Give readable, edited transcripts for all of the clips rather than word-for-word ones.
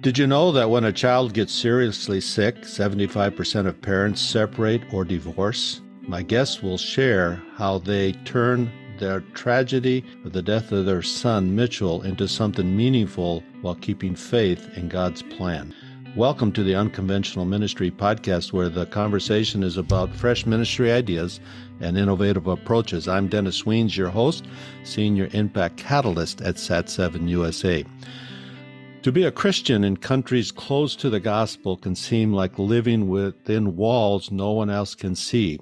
Did you know that when a child gets seriously sick, 75% of parents separate or divorce? My guests will share how they turn their tragedy of the death of their son, Mitchell, into something meaningful while keeping faith in God's plan. Welcome to the Unconventional Ministry podcast, where the conversation is about fresh ministry ideas and innovative approaches. I'm Dennis Weens, your host, Senior Impact Catalyst at Sat7 USA. To be a Christian in countries close to the gospel can seem like living within walls no one else can see.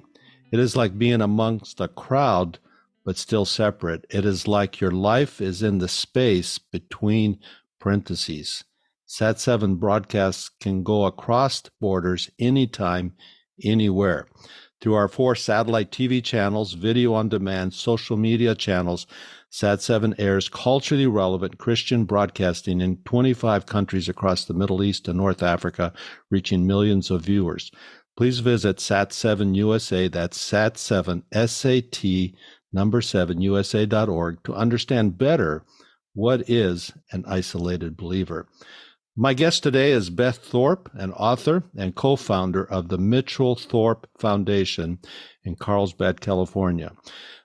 It is like being amongst a crowd, but still separate. It is like your life is in the space between parentheses. Sat7 broadcasts can go across borders anytime, anywhere. Through our 4 satellite TV channels, video on demand, social media channels, Sat7 airs culturally relevant Christian broadcasting in 25 countries across the Middle East and North Africa, reaching millions of viewers. Please visit Sat7 USA, that's Sat7, S-A-T, number 7, USA.org, to understand better what is an isolated believer. My guest today is Beth Thorp, an author and co-founder of the Mitchell Thorpe Foundation in Carlsbad, California.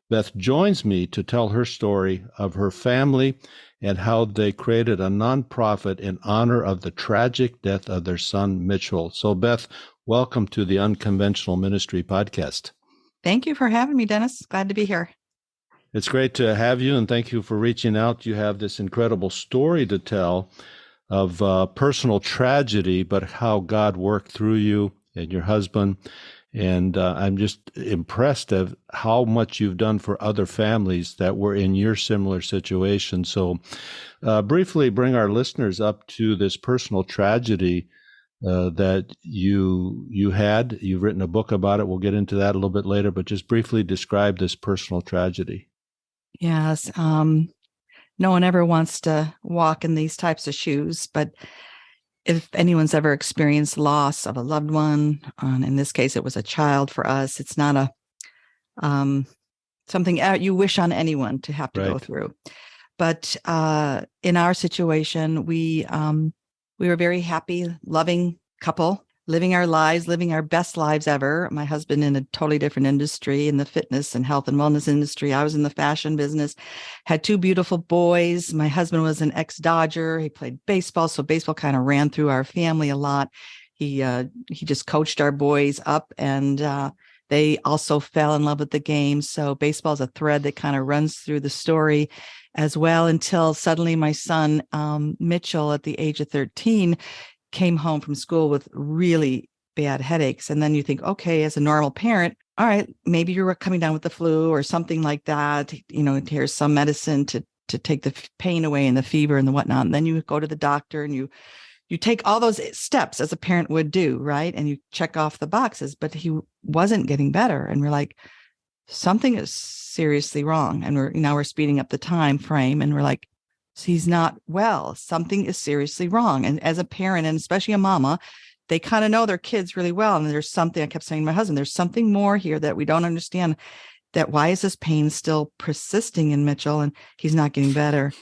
Beth joins me to tell her story of her family and how they created a nonprofit in honor of the tragic death of their son, Mitchell. So, Beth, welcome to the Unconventional Ministry podcast. Thank you for having me, Dennis. Glad to be here. It's great to have you, and thank you for reaching out. You have this incredible story to tell of personal tragedy, but how God worked through you and your husband. And I'm just impressed of how much you've done for other families that were in your similar situation. So briefly bring our listeners up to this personal tragedy that you had. You've written a book about it. We'll get into that a little bit later, but just briefly describe this personal tragedy. Yes. No one ever wants to walk in these types of shoes, but if anyone's ever experienced loss of a loved one, in this case, it was a child for us, it's not a something you wish on anyone to have to go through. But in our situation, we were a very happy, loving couple, living our lives, living our best lives ever. My husband in a totally different industry, in the fitness and health and wellness industry. I was in the fashion business, had 2 beautiful boys. My husband was an ex-Dodger. He played baseball, so baseball kind of ran through our family a lot. He just coached our boys up, and they also fell in love with the game. So baseball is a thread that kind of runs through the story as well, until suddenly my son, Mitchell, at the age of 13, came home from school with really bad headaches. And then you think, okay, as a normal parent, all right, maybe you're coming down with the flu or something like that. You know, here's some medicine to take the pain away and the fever and the whatnot. And then you go to the doctor and you take all those steps as a parent would do, right? And you check off the boxes, but he wasn't getting better. And we're like, something is seriously wrong. And we're speeding up the time frame, and we're like, he's not well. Something is seriously wrong. And as a parent, and especially a mama, they kind of know their kids really well. And there's something, I kept saying to my husband, there's something more here that we don't understand. That why is this pain still persisting in Mitchell, and he's not getting better?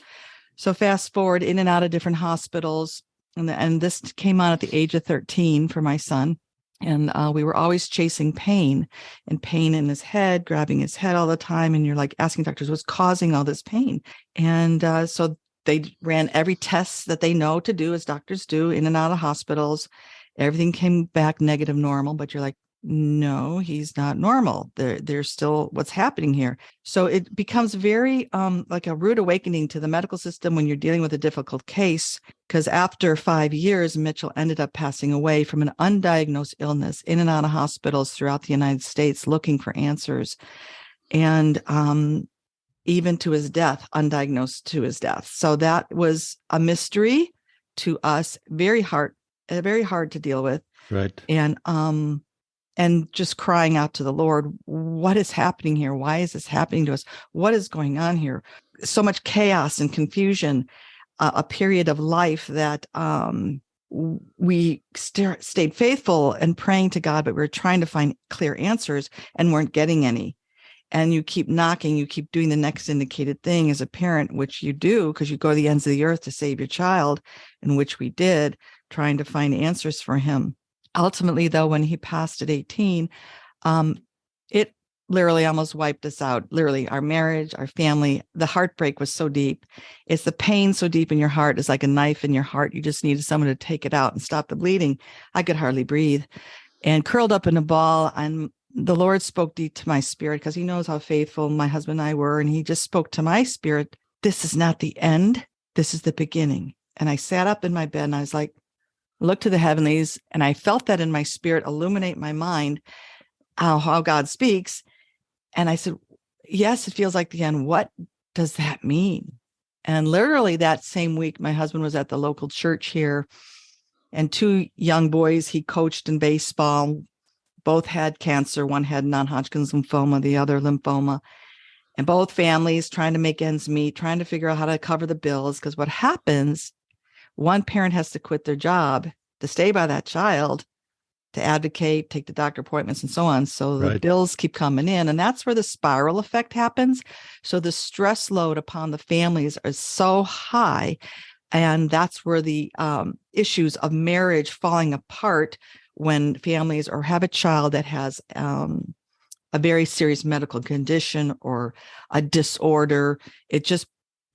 So fast forward in and out of different hospitals. And this came on at the age of 13 for my son. And we were always chasing pain in his head, grabbing his head all the time. And you're like asking doctors, what's causing all this pain? And so they ran every test that they know to do, as doctors do, in and out of hospitals. Everything came back negative normal, but you're like, no, he's not normal. There's still what's happening here. So it becomes very like a rude awakening to the medical system when you're dealing with a difficult case, because after 5 years, Mitchell ended up passing away from an undiagnosed illness in and out of hospitals throughout the United States, looking for answers. And even to his death, undiagnosed to his death. So that was a mystery to us, very hard to deal with. Right. And just crying out to the Lord, what is happening here? Why is this happening to us? What is going on here? So much chaos and confusion, a period of life that we stayed faithful and praying to God, but we were trying to find clear answers and weren't getting any. and you keep knocking, you keep doing the next indicated thing as a parent, which you do because you go to the ends of the earth to save your child, in which we did, trying to find answers for him. Ultimately, though, when he passed at 18, it literally almost wiped us out. Literally, our marriage, our family, the heartbreak was so deep. It's the pain so deep in your heart. It's like a knife in your heart. You just needed someone to take it out and stop the bleeding. I could hardly breathe and curled up in a ball. And the Lord spoke deep to my spirit because he knows how faithful my husband and I were. And he just spoke to my spirit. This is not the end. This is the beginning. And I sat up in my bed and I was like, looked to the heavenlies. And I felt that in my spirit illuminate my mind, how God speaks. And I said, yes, it feels like the end. What does that mean? And literally that same week, my husband was at the local church here, and two young boys he coached in baseball, both had cancer. One had non-Hodgkin's lymphoma, the other lymphoma, and both families trying to make ends meet, trying to figure out how to cover the bills. Because what happens, one parent has to quit their job to stay by that child, to advocate, take the doctor appointments and so on. So the bills keep coming in, and that's where the spiral effect happens. So the stress load upon the families is so high. And that's where the issues of marriage falling apart when families or have a child that has a very serious medical condition or a disorder. It just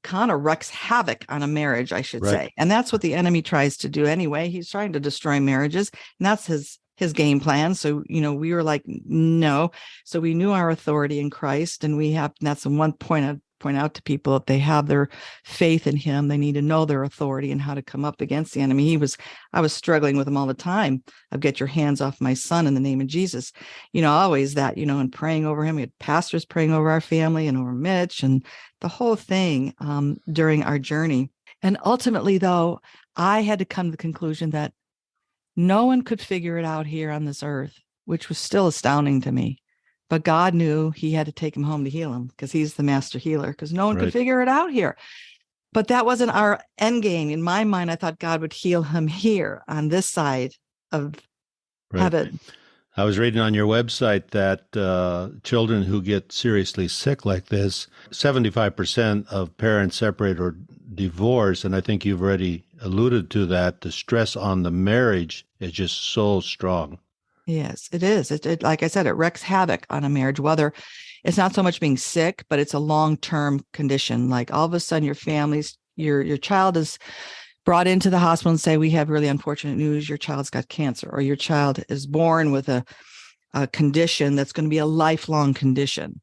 kind of wreaks havoc on a marriage, I should say. And that's what the enemy tries to do anyway. He's trying to destroy marriages, and that's his game plan. So, we were like, no. So we knew our authority in Christ, and that's the one point I'd point out to people. If they have their faith in him, they need to know their authority and how to come up against the enemy. I was struggling with him all the time. Of get your hands off my son in the name of Jesus. Always that, and praying over him. We had pastors praying over our family and over Mitch and the whole thing during our journey. And ultimately, though, I had to come to the conclusion that no one could figure it out here on this earth, which was still astounding to me. But God knew he had to take him home to heal him because he's the master healer, because no one could figure it out here. But that wasn't our end game. In my mind, I thought God would heal him here on this side of heaven. I was reading on your website that children who get seriously sick like this, 75% of parents separate or divorce. And I think you've already alluded to that. The stress on the marriage is just so strong. Yes, it is. It like I said, it wreaks havoc on a marriage, whether it's not so much being sick, but it's a long-term condition. Like all of a sudden your child is brought into the hospital and say, we have really unfortunate news. Your child's got cancer, or your child is born with a condition that's going to be a lifelong condition.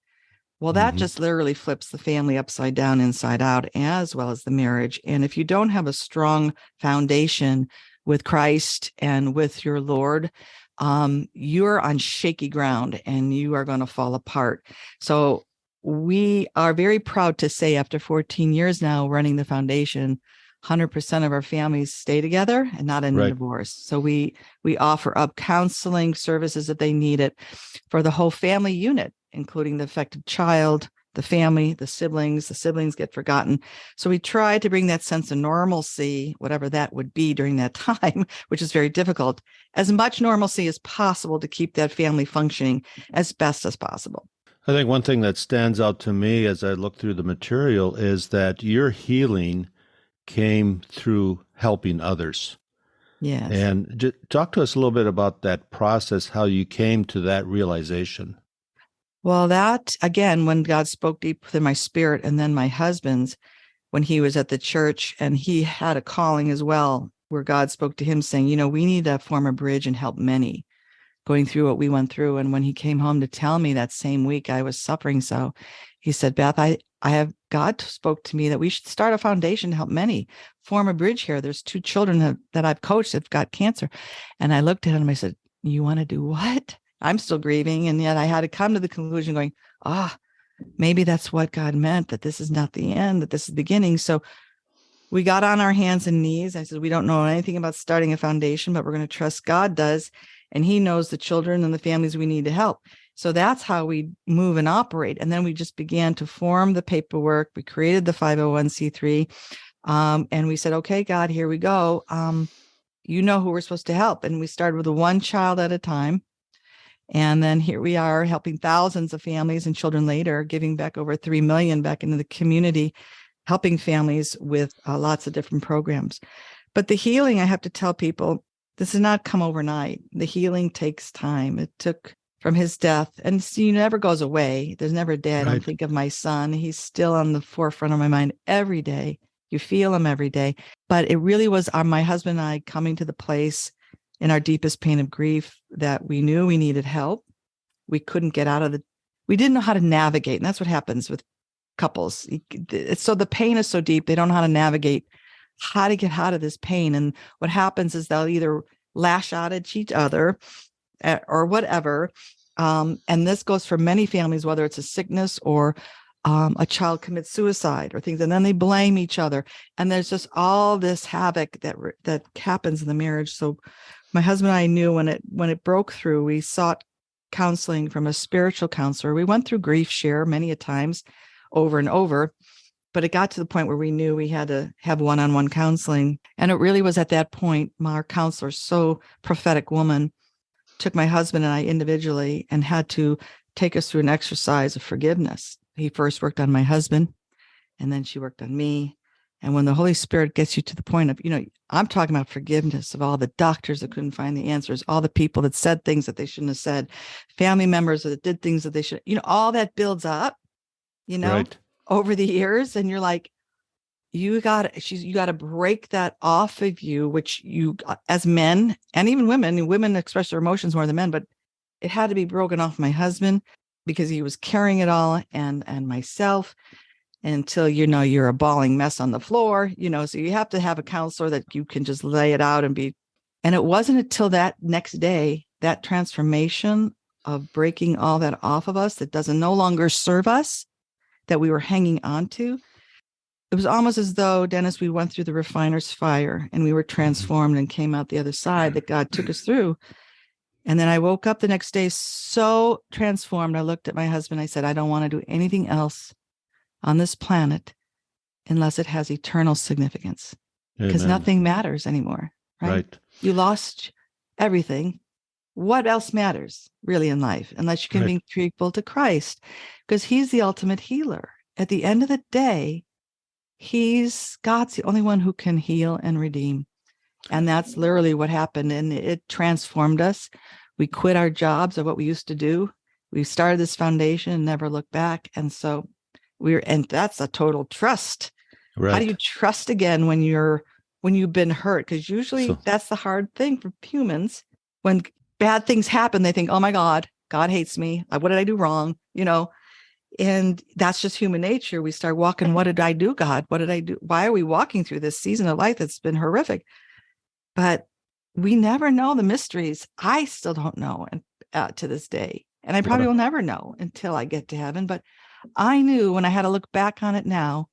Well, that just literally flips the family upside down, inside out, as well as the marriage. And if you don't have a strong foundation with Christ and with your Lord, you're on shaky ground and you are going to fall apart. So we are very proud to say, after 14 years now running the foundation, 100% of our families stay together and not in a divorce. So we offer up counseling services if they need it for the whole family unit, including the affected child, the family, the siblings get forgotten. So we try to bring that sense of normalcy, whatever that would be during that time, which is very difficult, as much normalcy as possible to keep that family functioning as best as possible. I think one thing that stands out to me as I look through the material is that your healing came through helping others. Yes. And talk to us a little bit about that process, how you came to that realization. Well, that, again, when God spoke deep within my spirit, and then my husband's, when he was at the church, and he had a calling as well, where God spoke to him saying, we need to form a bridge and help many going through what we went through. And when he came home to tell me that same week I was suffering so, he said, Beth, I have, God spoke to me that we should start a foundation to help many, form a bridge here. There's two children that I've coached that've got cancer. And I looked at him and I said, you want to do what? I'm still grieving. And yet I had to come to the conclusion going, maybe that's what God meant, that this is not the end, that this is the beginning. So we got on our hands and knees. I said, we don't know anything about starting a foundation, but we're going to trust God does. And he knows the children and the families we need to help. So that's how we move and operate. And then we just began to form the paperwork. We created the 501c3. And we said, okay, God, here we go. You know who we're supposed to help. And we started with one child at a time. And then here we are helping thousands of families and children later, giving back over 3 million back into the community, helping families with lots of different programs. But the healing, I have to tell people, this did not come overnight. The healing takes time. It took from his death, and he never goes away. There's never a day I don't think of my son. He's still on the forefront of my mind every day. You feel him every day. But it really was my husband and I coming to the place in our deepest pain of grief that we knew we needed help. We couldn't get out of we didn't know how to navigate. And that's what happens with couples. So the pain is so deep, they don't know how to navigate, how to get out of this pain. And what happens is they'll either lash out at each other or whatever. And this goes for many families, whether it's a sickness or a child commits suicide or things, and then they blame each other. And there's just all this havoc that happens in the marriage. So my husband and I knew when it broke through, we sought counseling from a spiritual counselor. We went through grief share many a times over and over, but it got to the point where we knew we had to have one-on-one counseling. And it really was at that point, our counselor, so prophetic woman, took my husband and I individually and had to take us through an exercise of forgiveness. He first worked on my husband, and then she worked on me. And when the Holy Spirit gets you to the point of, I'm talking about forgiveness of all the doctors that couldn't find the answers, all the people that said things that they shouldn't have said, family members that did things that they should, all that builds up, Right. over the years. And you're like, you got to break that off of you, which you, as men and even women express their emotions more than men, but it had to be broken off my husband because he was carrying it all and myself until, you're a bawling mess on the floor, so you have to have a counselor that you can just lay it out and it wasn't until that next day, that transformation of breaking all that off of us that doesn't no longer serve us, that we were hanging on to. It was almost as though, Dennis, we went through the refiner's fire and we were transformed and came out the other side, that God took us through. And then I woke up the next day so transformed. I looked at my husband. I said, I don't want to do anything else on this planet unless it has eternal significance, because nothing matters anymore. Right? You lost everything. What else matters really in life unless you can be equal to Christ, because he's the ultimate healer. At the end of the day, God's the only one who can heal and redeem. And that's literally what happened. And it transformed us. We quit our jobs of what we used to do. We started this foundation and never looked back. And so and that's a total trust. Right. How do you trust again when you've been hurt? Because usually that's the hard thing for humans. When bad things happen, they think, oh my God hates me. What did I do wrong? And that's just human nature. We start walking, what did I do, God? What did I do? Why are we walking through this season of life that's been horrific? But we never know the mysteries. I still don't know to this day. And I probably will never know until I get to heaven. But I knew when I had to look back on it now,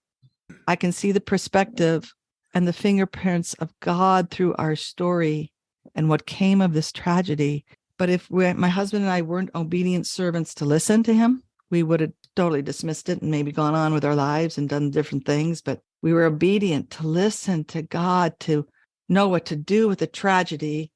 I can see the perspective and the fingerprints of God through our story and what came of this tragedy. But if my husband and I weren't obedient servants to listen to him, we would have totally dismissed it and maybe gone on with our lives and done different things. But we were obedient to listen to God, to know what to do with the tragedy,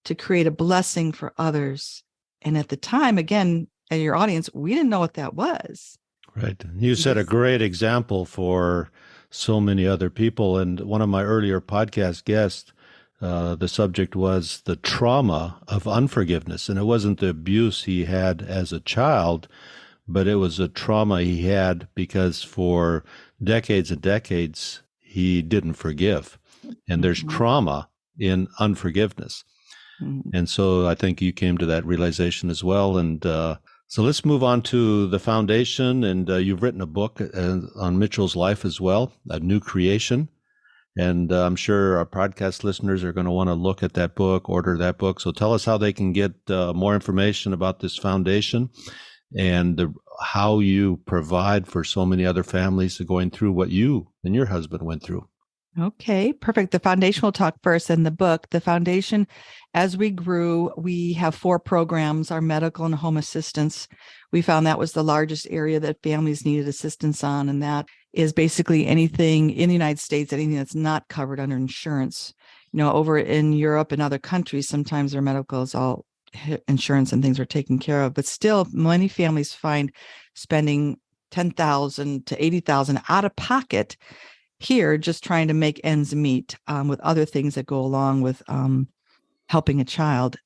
to create a blessing for others. And at the time, again, at your audience, we didn't know what that was. Right. You set a great example for so many other people. And one of my earlier podcast guests, the subject was the trauma of unforgiveness. And it wasn't the abuse he had as a child, but it was a trauma he had because for decades and decades, he didn't forgive. And there's trauma in unforgiveness. And so I think you came to that realization as well. And so let's move on to the foundation. And you've written a book on Mitchell's life as well, A New Creation. And I'm sure our podcast listeners are going to want to look at that book, order that book. So tell us how they can get more information about this foundation and how you provide for so many other families going through what you and your husband went through. Okay, perfect. The foundation we'll talk first, and the book. The foundation, as we grew, we have 4 programs, our medical and home assistance. We found that was the largest area that families needed assistance on, and that is basically anything in the United States, anything that's not covered under insurance. Over in Europe and other countries, sometimes their medical is all insurance and things were taken care of. But still, many families find spending $10,000 to $80,000 out of pocket here, just trying to make ends meet with other things that go along with helping a child.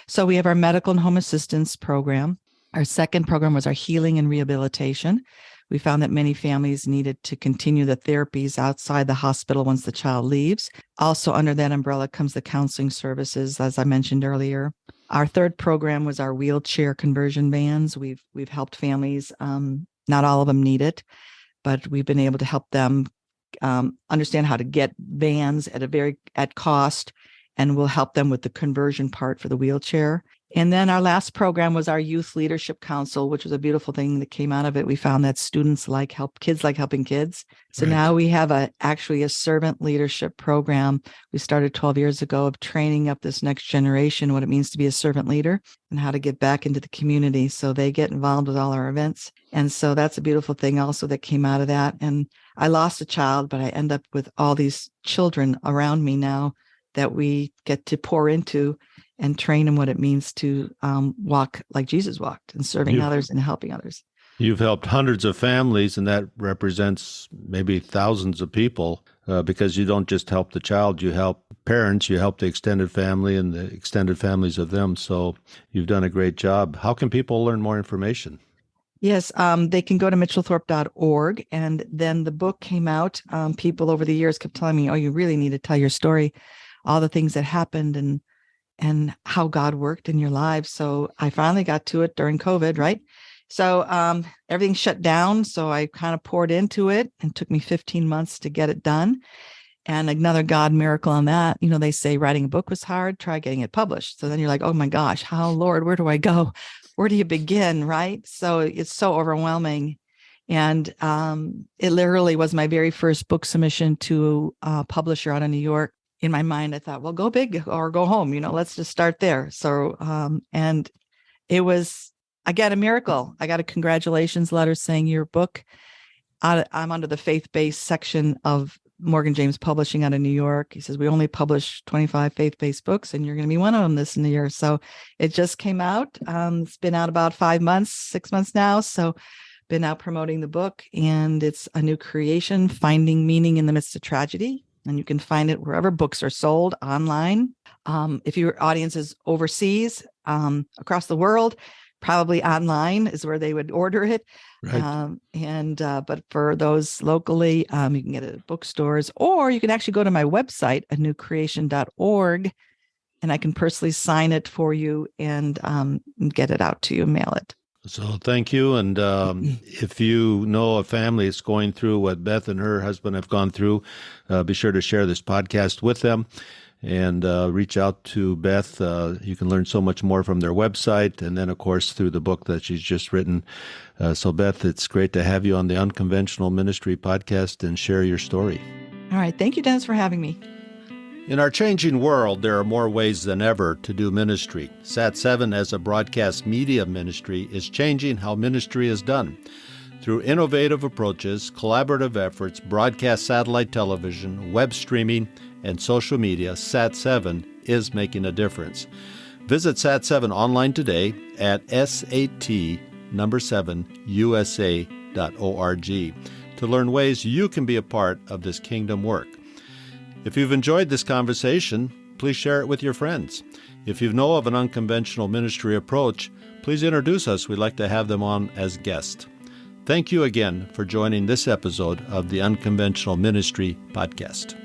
So we have our medical and home assistance program. Our second program was our healing and rehabilitation. We found that many families needed to continue the therapies outside the hospital once the child leaves. Also under that umbrella comes the counseling services, as I mentioned earlier. Our third program was our wheelchair conversion vans. We've helped families. Not all of them need it, but we've been able to help them understand how to get vans at cost, and we'll help them with the conversion part for the wheelchair. And then our last program was our Youth Leadership Council, which was a beautiful thing that came out of it. We found that kids like helping kids. So Right. now we have actually a servant leadership program. We started 12 years ago of training up this next generation, what it means to be a servant leader and how to get back into the community. So they get involved with all our events. And so that's a beautiful thing also that came out of that. And I lost a child, but I end up with all these children around me now that we get to pour into and train them what it means to walk like Jesus walked and serving others and helping others. You've helped hundreds of families, and that represents maybe thousands of people because you don't just help the child, you help parents, you help the extended family and the extended families of them. So you've done a great job. How can people learn more information? Yes, they can go to mitchellthorpe.org. And then the book came out. People over the years kept telling me, oh, you really need to tell your story, all the things that happened and how God worked in your lives. So I finally got to it during COVID, right? So everything shut down. So I kind of poured into it, and it took me 15 months to get it done. And another God miracle on that, they say writing a book was hard, try getting it published. So then you're like, oh my gosh, Lord, where do I go? Where do you begin? Right? So it's so overwhelming. And it literally was my very first book submission to a publisher out of New York. In my mind, I thought, well, go big or go home. Let's just start there. So, and it was, again, a miracle. I got a congratulations letter saying your book, I'm under the faith-based section of Morgan James Publishing out of New York. He says, we only publish 25 faith-based books, and you're going to be one of them this year. So it just came out. It's been out about 6 months now. So been out promoting the book, and it's a new creation, finding meaning in the midst of tragedy. And you can find it wherever books are sold online. If your audience is overseas, across the world, probably online is where they would order it. Right. But for those locally, you can get it at bookstores, or you can actually go to my website, anewcreation.org, and I can personally sign it for you and get it out to you, mail it. So thank you. And if you know a family that's going through what Beth and her husband have gone through, be sure to share this podcast with them and reach out to Beth. You can learn so much more from their website and then, of course, through the book that she's just written. So, Beth, it's great to have you on the Unconventional Ministry podcast and share your story. All right. Thank you, Dennis, for having me. In our changing world, there are more ways than ever to do ministry. Sat7 as a broadcast media ministry is changing how ministry is done. Through innovative approaches, collaborative efforts, broadcast satellite television, web streaming, and social media, Sat7 is making a difference. Visit Sat7 online today at sat7usa.org to learn ways you can be a part of this kingdom work. If you've enjoyed this conversation, please share it with your friends. If you know of an unconventional ministry approach, please introduce us. We'd like to have them on as guests. Thank you again for joining this episode of the Unconventional Ministry Podcast.